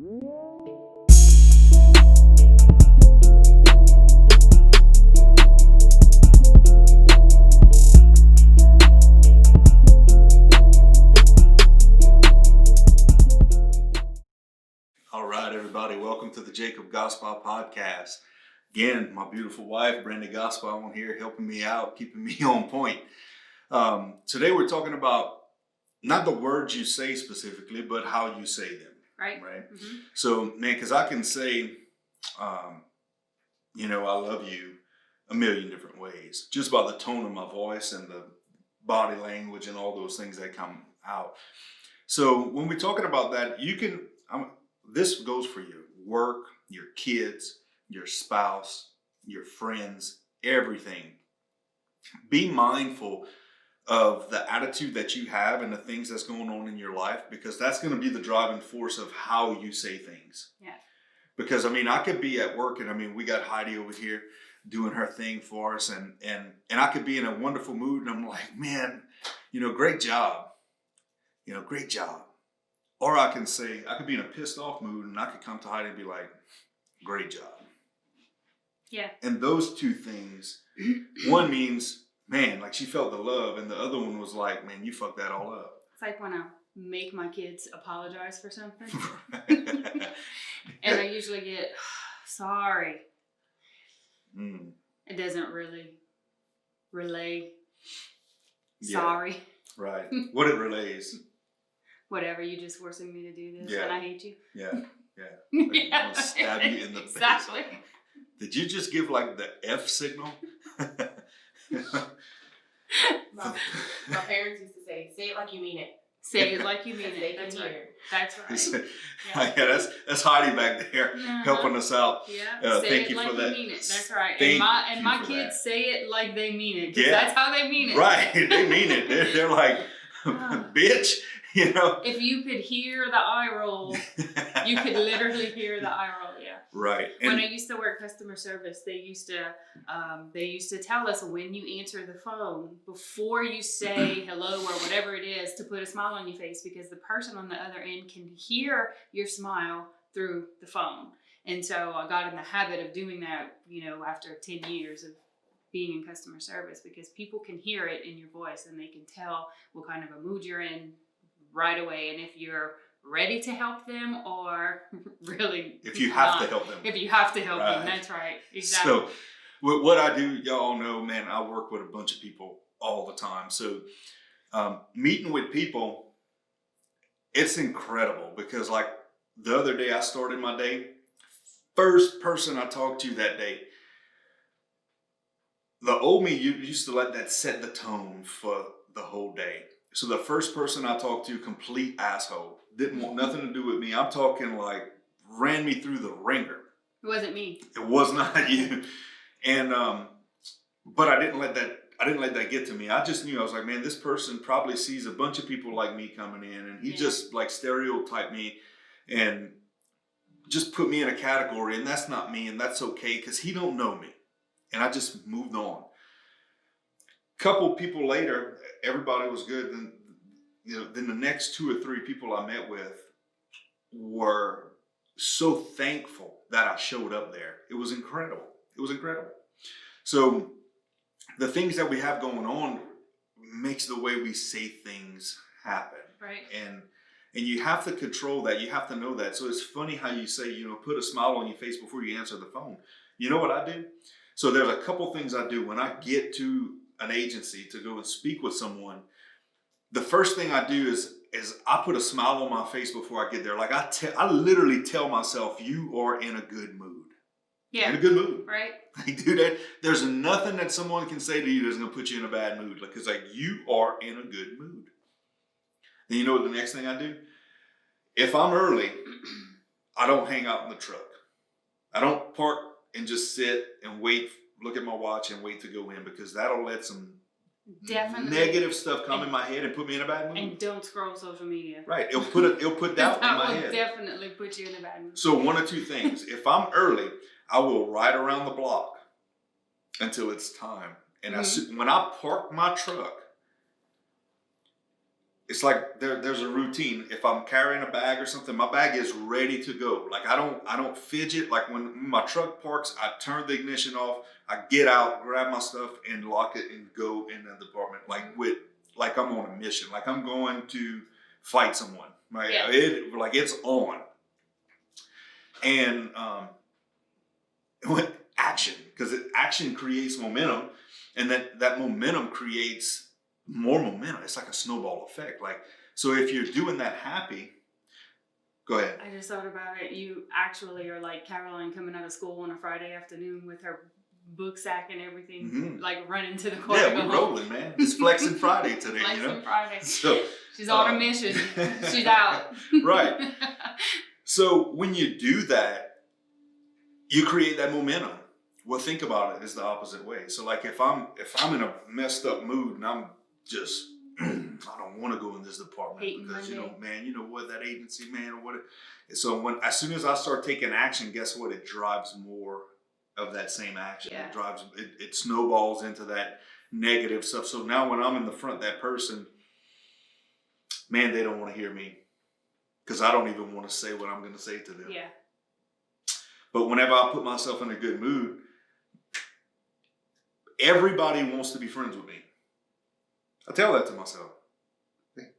All right, everybody, welcome to the Jacob Gospel Podcast. Again, my beautiful wife, Brenda Gospel, on here helping me out, keeping me on point. Today we're talking about not the words you say specifically, but how you say them. Right. Mm-hmm. So, man, because I can say, I love you a million different ways, just by the tone of my voice and the body language and all those things that come out. So when we're talking about that, this goes for your work, your kids, your spouse, your friends, everything. Be mindful of the attitude that you have and the things that's going on in your life, because that's going to be the driving force of how you say things. Yeah. Because, I could be at work and, we got Heidi over here doing her thing for us and I could be in a wonderful mood and I'm like, man, great job. Great job. Or I could be in a pissed off mood and I could come to Heidi and be like, great job. Yeah. And those two things, one means, man, like she felt the love, and the other one was like, man, you fucked that all up. It's like when I make my kids apologize for something. And I usually get, sorry. It doesn't really relay sorry. Right. What it relays. Whatever, you just forcing me to do this and I hate you. Yeah. Like, I'm gonna stab you in the face. Exactly. Did you just give like the F signal? My parents used to say it like you mean it. Say it like you mean it. That's right. That's right. Yeah, that's Heidi back there helping us out. Yeah. Thank you like for that. You mean it. That's right. Thank and my kids that. say it like they mean it. Yeah. That's how they mean it. Right. They mean it. They're like, bitch, If you could hear the eye roll, you could literally hear the eye roll. Yeah. Right. When I used to work customer service, they used to tell us when you answer the phone, before you say hello or whatever it is, to put a smile on your face, because the person on the other end can hear your smile through the phone. And so I got in the habit of doing that, after 10 years of being in customer service, because people can hear it in your voice and they can tell what kind of a mood you're in right away. And if you're ready to help them, or really if you have to help them. If you have to help them, that's right. Exactly. So what I do, y'all know, man, I work with a bunch of people all the time. So meeting with people, it's incredible, because like the other day I started my day, first person I talked to that day, the old me used to let that set the tone for the whole day. So the first person I talked to, complete asshole, didn't want nothing to do with me. I'm talking like ran me through the ringer. It wasn't me. It was not you. And but I didn't let that get to me. I just knew, I was like, man, this person probably sees a bunch of people like me coming in, and he just like stereotyped me and just put me in a category, and that's not me, and that's okay, because he don't know me. And I just moved on. Couple people later, everybody was good. Then the next 2 or 3 people I met with were so thankful that I showed up there. It was incredible. So the things that we have going on makes the way we say things happen. Right. And you have to control that. You have to know that. So it's funny how you say, put a smile on your face before you answer the phone. You know what I do? So there's a couple things I do when I get to an agency to go and speak with someone. The first thing I do is I put a smile on my face before I get there. Like I literally tell myself, you are in a good mood. Yeah. In a good mood. Right. I do that. There's nothing that someone can say to you that's going to put you in a bad mood. Like, it's like, you are in a good mood. Then you know what the next thing I do? If I'm early, I don't hang out in the truck. I don't park and just sit and wait, look at my watch and wait to go in, because that'll let some negative stuff come in my head and put me in a bad mood. And don't scroll social media. Right. It'll put doubt in my head. That will definitely put you in a bad mood. So one or two things. If I'm early, I will ride around the block until it's time. And when I park my truck, it's like there's a routine. If I'm carrying a bag or something, my bag is ready to go. Like I don't fidget. Like when my truck parks, I turn the ignition off, I get out, grab my stuff, and lock it and go in the department. Like I'm on a mission. Like I'm going to fight someone. Right? Yeah. It's on. And with action, because action creates momentum, and that momentum creates more momentum. It's like a snowball effect. Like, so if you're doing that happy, go ahead. I just thought about it. You actually are like Caroline coming out of school on a Friday afternoon with her book sack and everything, Mhm. like running to the car. Yeah, to go we're home. rolling, man. It's Flexing Friday today, Flexing Friday. So She's on a mission. She's out. Right. So when you do that, you create that momentum. Well, think about it as the opposite way. So like if I'm in a messed up mood and I'm just I don't want to go in this department Hating because Monday. man, you know what, that agency, man, or what. So as soon as I start taking action, guess what? It drives more of that same action. Yeah. It snowballs into that negative stuff. So now when I'm in the front of that person, man, they don't want to hear me because I don't even want to say what I'm going to say to them. Yeah. But whenever I put myself in a good mood, everybody wants to be friends with me. I tell that to myself.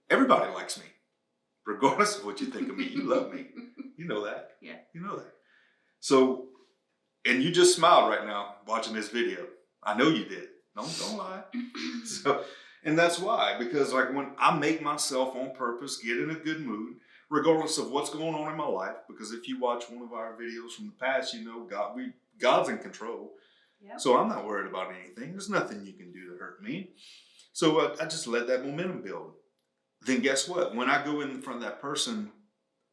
Everybody likes me. Regardless of what you think of me, you love me. You know that. Yeah. You know that. So, and you just smiled right now watching this video. I know you did. Don't lie. So, and that's why, because like when I make myself on purpose get in a good mood, regardless of what's going on in my life, because if you watch one of our videos from the past, you know God's in control. Yep. So I'm not worried about anything. There's nothing you can do to hurt me. So I just let that momentum build. Then guess what? When I go in front of that person,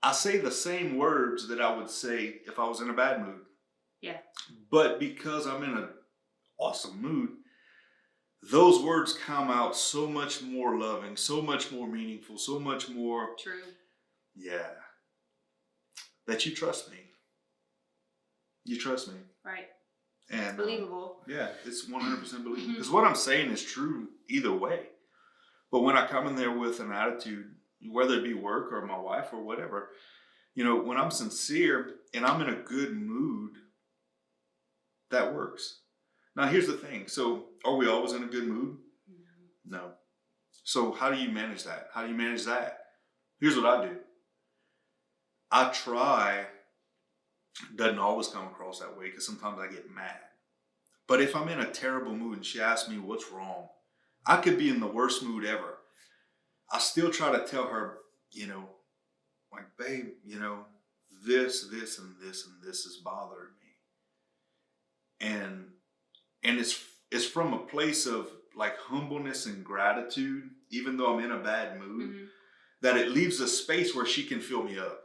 I say the same words that I would say if I was in a bad mood. Yeah. But because I'm in an awesome mood, those words come out so much more loving, so much more meaningful, so much more, True. yeah, that you trust me. You trust me. Right. And Believable. yeah, it's 100% believable. Because what I'm saying is true either way. But when I come in there with an attitude, whether it be work or my wife or whatever, you know, when I'm sincere and I'm in a good mood, that works. Now, here's the thing. So, are we always in a good mood? No. So, how do you manage that? How do you manage that? Here's what I do. I try, doesn't always come across that way because sometimes I get mad. But if I'm in a terrible mood and she asks me what's wrong, I could be in the worst mood ever. I still try to tell her, you know, like, babe, you know, this, and this, and this is bothering me. And it's from a place of like humbleness and gratitude, even though I'm in a bad mood, that it leaves a space where she can fill me up.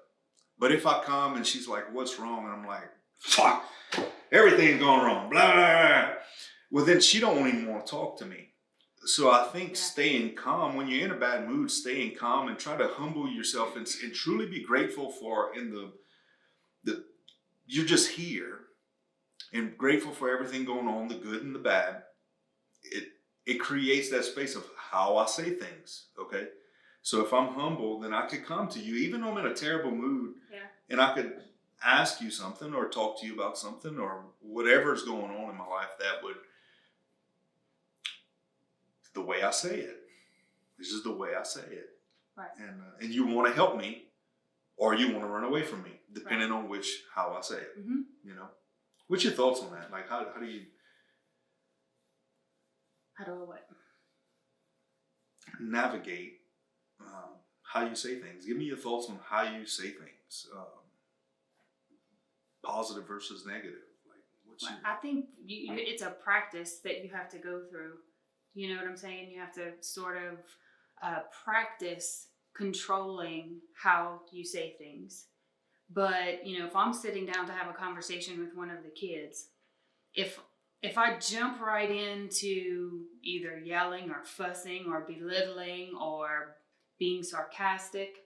But if I come and she's like, what's wrong? And I'm like, fuck, everything's going wrong, blah, blah, blah. Well, then she don't even want to talk to me. So I think staying calm, when you're in a bad mood, staying calm and try to humble yourself and truly be grateful for you're just here and grateful for everything going on, the good and the bad. It creates that space of how I say things, okay? So if I'm humble, then I could come to you, even though I'm in a terrible mood, and I could ask you something or talk to you about something or whatever's going on in my life that would, the way I say it. This is the way I say it. Right. And you want to help me or you want to run away from me, depending on how I say it. Mm-hmm. You know? What's your thoughts on that? Like, how do you... How do I what? navigate how you say things? Give me your thoughts on how you say things. Positive versus negative. Like, what's your... I think it's a practice that you have to go through. You know what I'm saying? You have to sort of practice controlling how you say things. But, you know, if I'm sitting down to have a conversation with one of the kids, if I jump right into either yelling or fussing or belittling or being sarcastic,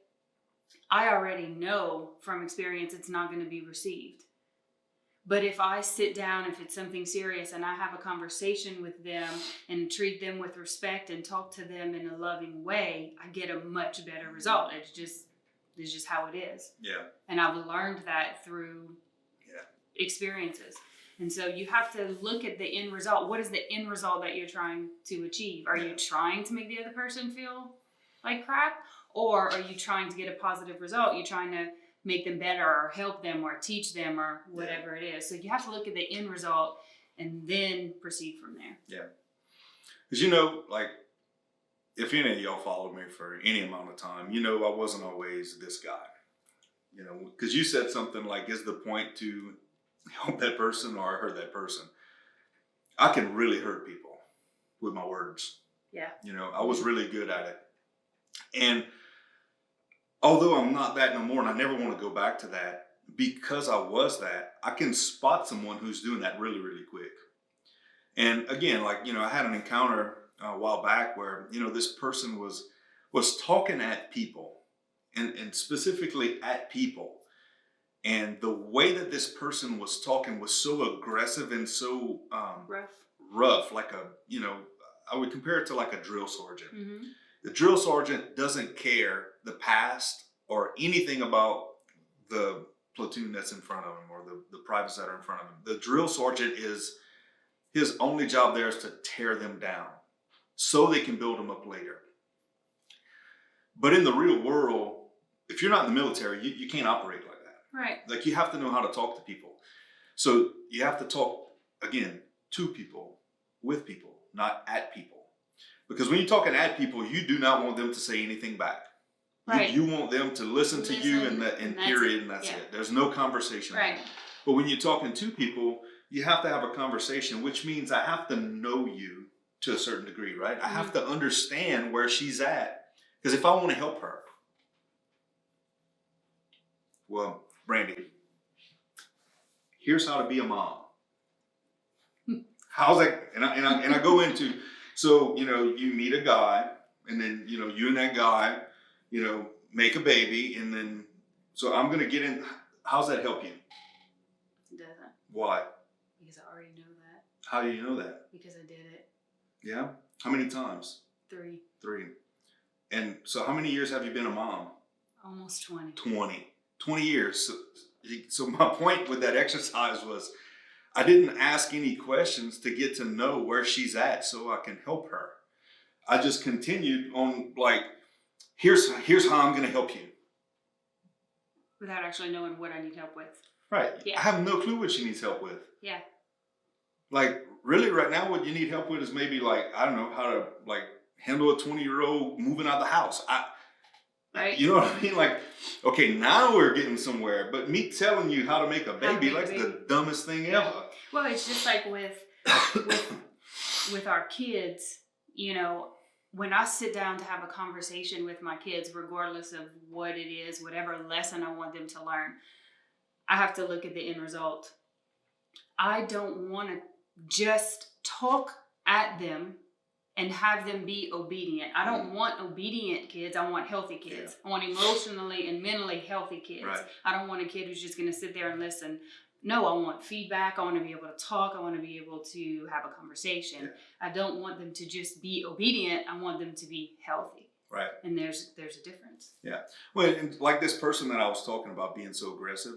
I already know from experience it's not going to be received. But if I sit down, if it's something serious, and I have a conversation with them and treat them with respect and talk to them in a loving way, I get a much better result. It's just how it is. Yeah. And I've learned that through experiences. And so you have to look at the end result. What is the end result that you're trying to achieve? Are you trying to make the other person feel like crap? Or are you trying to get a positive result? You're trying to make them better or help them or teach them or whatever it is. So you have to look at the end result and then proceed from there. Yeah. Because, you know, like, if any of y'all followed me for any amount of time, you know I wasn't always this guy. You know, because you said something like, is the point to help that person or hurt that person? I can really hurt people with my words. Yeah. You know, I was really good at it. And although I'm not that no more, and I never want to go back to that, because I was that, I can spot someone who's doing that really, really quick. And again, like, you know, I had an encounter a while back where, you know, this person was talking at people and specifically at people. And the way that this person was talking was so aggressive and so rough, like a, you know, I would compare it to like a drill sergeant. Mm-hmm. The drill sergeant doesn't care the past or anything about the platoon that's in front of him or the privates that are in front of him. The drill sergeant his only job there is to tear them down so they can build them up later. But in the real world, if you're not in the military, you can't operate like that. Right. Like, you have to know how to talk to people. So you have to talk, again, to people, with people, not at people. Because when you're talking at people, you do not want them to say anything back. Right. You want them to listen to you and that's period, it. and that's Yeah. it. There's no conversation. Right. But when you're talking to people, you have to have a conversation, which means I have to know you to a certain degree, right? I have to understand where she's at. Because if I want to help her, well, Brandy, here's how to be a mom. How's that? And I go into, so, you know, you meet a guy, and then, you know, you and that guy, you know, make a baby, and then, so I'm going to get in. How's that help you? It doesn't. Why? Because I already know that. How do you know that? Because I did it. Yeah? How many times? 3. 3. And so how many years have you been a mom? Almost 20. 20 years. So my point with that exercise was I didn't ask any questions to get to know where she's at so I can help her. I just continued on, like, here's how I'm going to help you. Without actually knowing what I need help with. Right. Yeah. I have no clue what she needs help with. Yeah. Like, really right now what you need help with is maybe, like, I don't know, how to, like, handle a 20-year-old moving out of the house. Right. You know what I mean? Like, okay, now we're getting somewhere. But me telling you how to make a baby, like, the dumbest thing ever. Well, it's just like with our kids, you know, when I sit down to have a conversation with my kids, regardless of what it is, whatever lesson I want them to learn, I have to look at the end result. I don't want to just talk at them and have them be obedient. I don't want obedient kids. I want healthy kids. Yeah. I want emotionally and mentally healthy kids. Right. I don't want a kid who's just going to sit there and listen. No, I want feedback. I want to be able to talk. I want to be able to have a conversation. Yeah. I don't want them to just be obedient. I want them to be healthy. Right. And there's a difference. Yeah. Well, and like this person that I was talking about being so aggressive,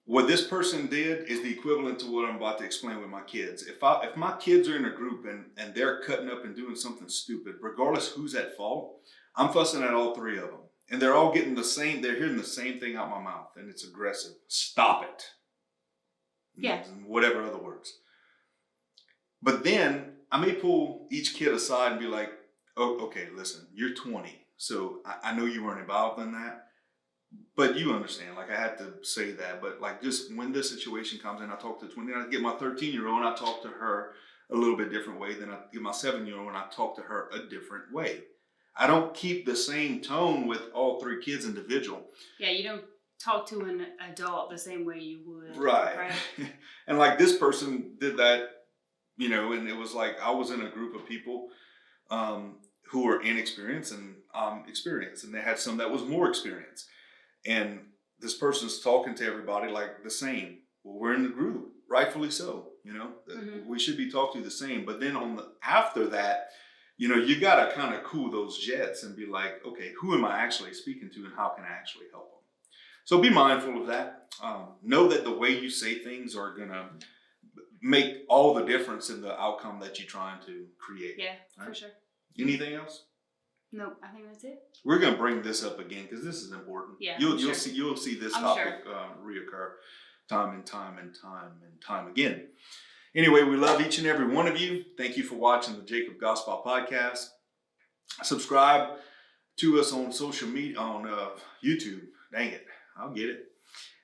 what this person did is the equivalent to what I'm about to explain with my kids. If my kids are in a group and they're cutting up and doing something stupid, regardless who's at fault, I'm fussing at all 3 of them. And they're all getting they're hearing the same thing out my mouth, and it's aggressive. Stop it. Yeah. And whatever other words. But then I may pull each kid aside and be like, oh, okay, listen, you're 20. So I know you weren't involved in that. But you understand, like, I had to say that, but like, just when this situation comes in, I talk to 20, I get my 13-year-old and I talk to her a little bit different way than I get my 7-year-old and I talk to her a different way. I don't keep the same tone with all 3 kids individual. Yeah, you don't talk to an adult the same way you would. Right. And like this person did that, you know, and it was like, I was in a group of people who were inexperienced and experienced, and they had some that was more experienced. And this person's talking to everybody like the same. well, we're in the group, rightfully so. You know, we should be talked to the same. But then after that, you know, you got to kind of cool those jets and be like, okay, who am I actually speaking to, and how can I actually help them? So be mindful of that. Know that the way you say things are gonna make all the difference in the outcome that you're trying to create. Yeah, Right? for sure. Anything else? Nope, I think that's it. We're gonna bring this up again because this is important. Yeah, you'll sure. see this I'm topic reoccur time and time again. Anyway, we love each and every one of you. Thank you for watching the Jacob Gospel Podcast. Subscribe to us on social media, on YouTube. Dang it, I'll get it.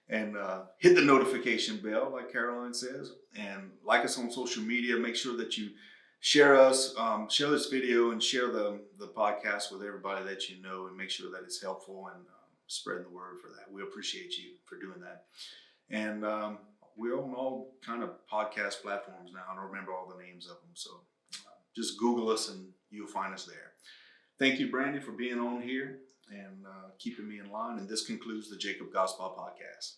And hit the notification bell, like Caroline says, and like us on social media. Make sure that you share us, share this video, and share the podcast with everybody that you know, and make sure that it's helpful and spreading the word for that. We appreciate you for doing that. And we're on all kind of podcast platforms now. I don't remember all the names of them, so just Google us and you'll find us there. Thank you, Brandy, for being on here and keeping me in line. And this concludes the Jacob Gospel Podcast.